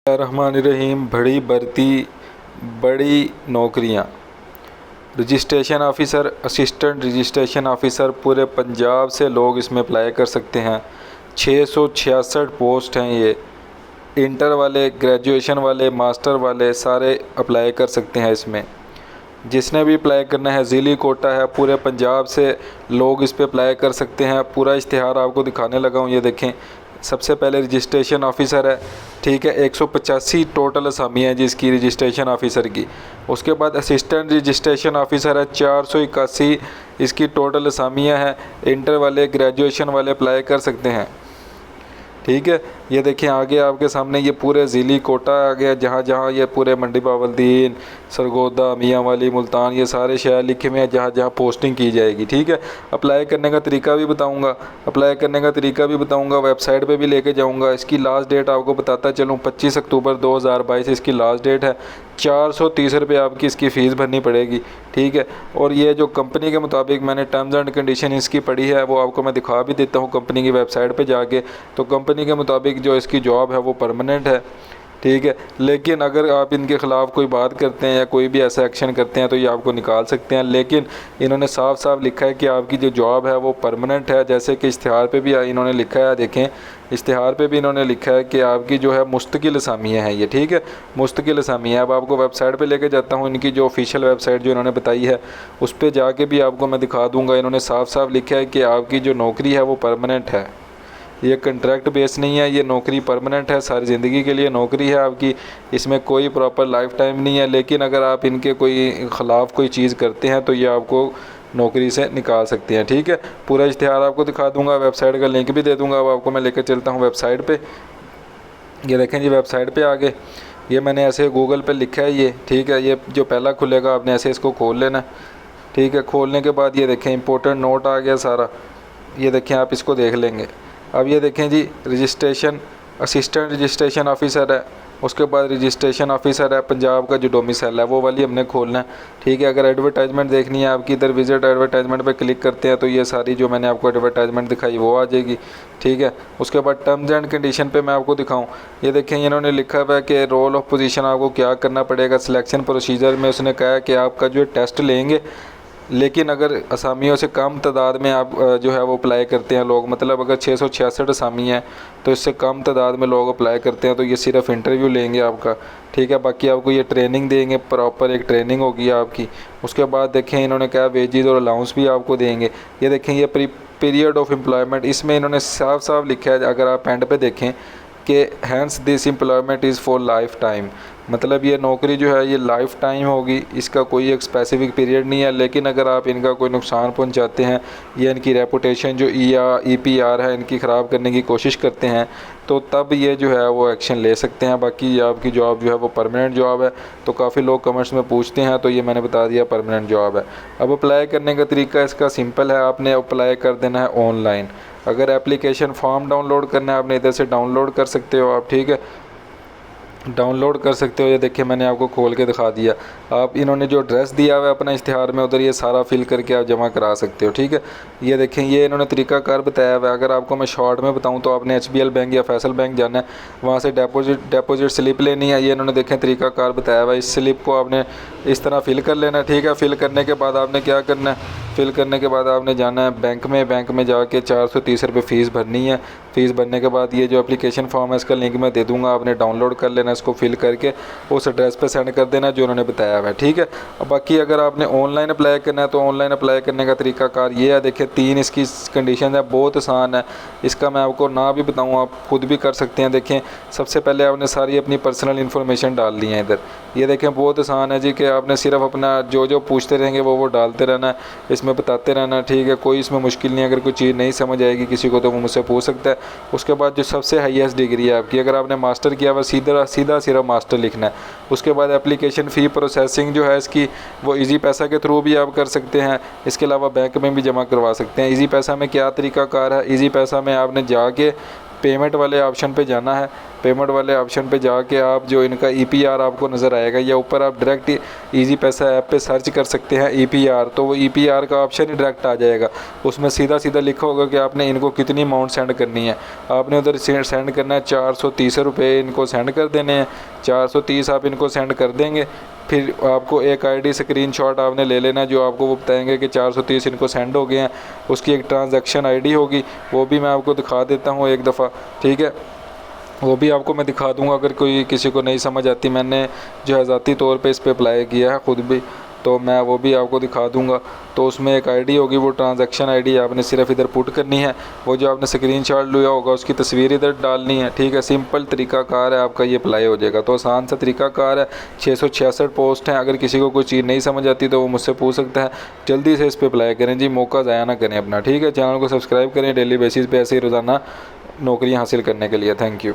रहमानिर्रहीम। बड़ी भर्ती, बड़ी नौकरियां। Registration officer, assistant registration officer, पूरे पंजाब से लोग इसमें अप्लाई कर सकते हैं। 666 पोस्ट हैं। ये इंटर वाले, ग्रेजुएशन वाले, मास्टर वाले सारे अप्लाई कर सकते हैं इसमें। जिसने भी अप्लाई करना है, ज़िली कोटा है, पूरे पंजाब से लोग इस पर अप्लाई कर सकते हैं। पूरा इश्तिहार आपको दिखाने लगा हूँ, ये देखें। सबसे पहले रजिस्ट्रेशन ऑफ़िसर है, ठीक है, 185 टोटल असामियाँ हैं जिसकी रजिस्ट्रेशन ऑफ़िसर की। उसके बाद असिस्टेंट रजिस्ट्रेशन ऑफ़िसर है, 481 इसकी टोटल असामियाँ हैं। इंटर वाले, ग्रेजुएशन वाले अप्लाई कर सकते हैं, ठीक है। ये देखें आगे आपके सामने ये पूरे ज़िली कोटा आ गया, जहाँ जहाँ ये पूरे मंडी बावलदीन, सरगोदा, मियांवाली, मुल्तान, ये सारे शहर लिखे हुए हैं जहाँ जहाँ पोस्टिंग की जाएगी, ठीक है। अप्लाई करने का तरीका भी बताऊँगा, वेबसाइट पे भी लेके जाऊँगा। इसकी लास्ट डेट आपको बताता चलूँ, 25 अक्टूबर 2022 इसकी लास्ट डेट है। 430 रुपये आपकी इसकी फ़ीस भरनी पड़ेगी, ठीक है। और ये जो कंपनी के मुताबिक मैंने टर्म्स एंड कंडीशन इसकी पढ़ी है, वो आपको मैं दिखा भी देता हूँ कंपनी की वेबसाइट पे जाके। तो कंपनी के मुताबिक जो इसकी जॉब है वो परमानेंट है, ठीक है। लेकिन अगर आप इनके ख़िलाफ़ कोई बात करते हैं या कोई भी ऐसा एक्शन करते हैं तो ये आपको निकाल सकते हैं। लेकिन इन्होंने साफ साफ लिखा है कि आपकी जो जॉब है वो परमानेंट है। जैसे कि इश्तिहार पे भी इन्होंने लिखा है, देखें इश्तिहार पे भी इन्होंने लिखा है कि आपकी जो है मुस्तकिल असामियाँ हैं ये, ठीक है, मुस्तकिल असामियाँ। अब आपको वेबसाइट पे लेके जाता हूँ, इनकी जो ऑफिशियल वेबसाइट जो इन्होंने बताई है उस पर जाके भी आपको मैं दिखा दूँगा। इन्होंने साफ साफ लिखा है कि आपकी जो नौकरी है वो परमानेंट है, ये कंट्रैक्ट बेस नहीं है, ये नौकरी परमानेंट है, सारी ज़िंदगी के लिए नौकरी है आपकी। इसमें कोई प्रॉपर लाइफ टाइम नहीं है। लेकिन अगर आप इनके कोई ख़िलाफ़ कोई चीज़ करते हैं तो ये आपको नौकरी से निकाल सकते हैं, ठीक है। पूरा इश्तिहार आपको दिखा दूंगा, वेबसाइट का लिंक भी दे दूंगा। अब आपको मैं लेकर चलता हूँ वेबसाइट पे। ये देखें जी, वेबसाइट पे आगे ये मैंने ऐसे गूगल पे लिखा है ये, ठीक है। ये जो पहला खुलेगा आपने ऐसे इसको खोल लेना, ठीक है। खोलने के बाद ये देखें इंपॉर्टेंट नोट आ गया सारा, ये देखें आप इसको देख लेंगे। अब ये देखें जी, रजिस्ट्रेशन असिस्टेंट रजिस्ट्रेशन ऑफ़िसर है, उसके बाद रजिस्ट्रेशन ऑफ़िसर है पंजाब का जो डोमिसाइल है, वो वाली हमने खोलना है, ठीक है। अगर एडवर्टाइजमेंट देखनी है आपकी, इधर विजिट एडवर्टाइजमेंट पे क्लिक करते हैं तो ये सारी जो मैंने आपको एडवर्टाइजमेंट दिखाई वो आ जाएगी, ठीक है। उसके बाद टर्म्स एंड कंडीशन पे मैं आपको दिखाऊं, ये देखें इन्होंने लिखा हुआ है कि रोल ऑफ पोजीशन आपको क्या करना पड़ेगा। सिलेक्शन प्रोसीजर में उसने कहा है कि आपका जो टेस्ट लेंगे, लेकिन अगर असामियों से कम तादाद में आप जो है वो अप्लाई करते हैं लोग, मतलब अगर 666 असामी हैं तो इससे कम तादाद में लोग अप्लाई करते हैं तो ये सिर्फ इंटरव्यू लेंगे आपका, ठीक है। बाकी आपको ये ट्रेनिंग देंगे, प्रॉपर एक ट्रेनिंग होगी आपकी। उसके बाद देखें इन्होंने कहा वेजेस और अलाउंस भी आपको देंगे। ये देखें ये पीरियड ऑफ एम्प्लॉयमेंट, इसमें इन्होंने साफ साफ लिखा है, अगर आप एंड पे देखें कि has this employment is for lifetime, मतलब ये नौकरी जो है ये लाइफ टाइम होगी, इसका कोई एक स्पेसिफिक पीरियड नहीं है। लेकिन अगर आप इनका कोई नुकसान पहुंचाते हैं या इनकी रेपुटेशन जो EPR है इनकी ख़राब करने की कोशिश करते हैं तो तब ये जो है वो एक्शन ले सकते हैं। बाकी ये आपकी जॉब जो है वो परमानेंट जॉब है। तो काफ़ी लोग कमेंट्स में पूछते हैं, तो ये मैंने बता दिया परमानेंट जॉब है। अब अप्लाई करने का तरीका इसका सिंपल है, आपने अप्लाई कर देना है ऑनलाइन। अगर एप्लीकेशन फॉर्म डाउनलोड करना है आपने इधर से डाउनलोड कर सकते हो आप, ठीक है, डाउनलोड कर सकते हो। ये देखिए मैंने आपको खोल के दिखा दिया। आप इन्होंने जो एड्रेस दिया हुआ है अपना इश्तिहार में, उधर ये सारा फिल करके आप जमा करा सकते हो, ठीक है। ये देखें ये इन्होंने तरीकाकार बताया हुआ है। अगर आपको मैं शॉर्ट में बताऊं तो आपने HBL बैंक या फैसल बैंक जाना है, वहाँ से डिपॉजिट स्लिप लेनी है। ये इन्होंने देखें तरीकाकार बताया हुआ है। इस स्लिप को आपने इस तरह फिल कर लेना है, ठीक है। फिल करने के बाद आपने क्या करना है, फिल करने के बाद आपने जाना है बैंक में जाके 430 रुपये फ़ीस भरनी है। फ़ीस भरने के बाद ये जो एप्लीकेशन फॉर्म है इसका लिंक मैं दे दूंगा, आपने डाउनलोड कर लेना, इसको फिल करके उस एड्रेस पे सेंड कर देना जो उन्होंने बताया हुआ है, ठीक है। अब बाकी अगर आपने ऑनलाइन अप्लाई करना है तो ऑनलाइन अप्लाई करने का तरीकाकार ये है। देखिए 3 इसकी कंडीशन है, बहुत आसान है। इसका मैं आपको ना भी बताऊँ, आप खुद भी कर सकते हैं। देखें सबसे पहले आपने सारी अपनी पर्सनल इन्फॉर्मेशन डाल दी है इधर। ये देखें बहुत आसान है जी, कि आपने सिर्फ अपना जो पूछते रहेंगे वो डालते रहना है, इसमें बताते रहना, ठीक है। कोई इसमें मुश्किल नहीं है। अगर कोई चीज़ नहीं समझ आएगी किसी को तो वो मुझसे पूछ सकता है। उसके बाद जो सबसे हाईएस्ट डिग्री है आपकी, अगर आपने मास्टर किया हुआ सीधा सिर्फ मास्टर लिखना है। उसके बाद एप्लीकेशन फ़ी प्रोसेसिंग जो है इसकी वो इजी पैसा के थ्रू भी आप कर सकते हैं। इसके अलावा बैंक में भी जमा करवा सकते हैं। इजी पैसा में क्या तरीकाकार है, इजी पैसा में आपने जाके पेमेंट वाले ऑप्शन पे जाना है। पेमेंट वाले ऑप्शन पे जाके आप जो इनका EPR आपको नज़र आएगा, या ऊपर आप डायरेक्ट ईजी पैसा ऐप पे सर्च कर सकते हैं EPR, तो वो EPR का ऑप्शन ही डायरेक्ट आ जाएगा। उसमें सीधा सीधा लिखा होगा कि आपने इनको कितनी अमाउंट सेंड करनी है। आपने उधर सेंड करना है 430 रुपये, इनको सेंड कर देने हैं। 430 आप इनको सेंड कर देंगे। फिर आपको एक ID स्क्रीनशॉट आपने ले लेना है, जो आपको वो बताएंगे कि 430 इनको सेंड हो गए हैं। उसकी एक ट्रांजैक्शन ID होगी, वो भी मैं आपको दिखा देता हूँ एक दफ़ा, ठीक है। वो भी आपको मैं दिखा दूंगा अगर कोई किसी को नहीं समझ आती। मैंने जो है ज़ाती तौर पे इस पे अप्लाई किया है ख़ुद भी, तो मैं वो भी आपको दिखा दूंगा। तो उसमें एक ID होगी, वो ट्रांजैक्शन ID आपने सिर्फ इधर पुट करनी है। वो जो आपने स्क्रीनशॉट लिया होगा उसकी तस्वीर इधर डालनी है, ठीक है। सिंपल तरीकाकार है आपका, ये अप्लाई हो जाएगा। तो आसान सा तरीकाकार है। 666 पोस्ट हैं। अगर किसी को कोई चीज़ नहीं समझ आती तो वो मुझसे पूछ सकता है। जल्दी से इस पर अप्लाई करें जी, मौका ज़ाया ना करें अपना, ठीक है। चैनल को सब्सक्राइब करें डेली बेसिस पे ऐसे ही रोज़ाना नौकरियाँ हासिल करने के लिए। Thank you.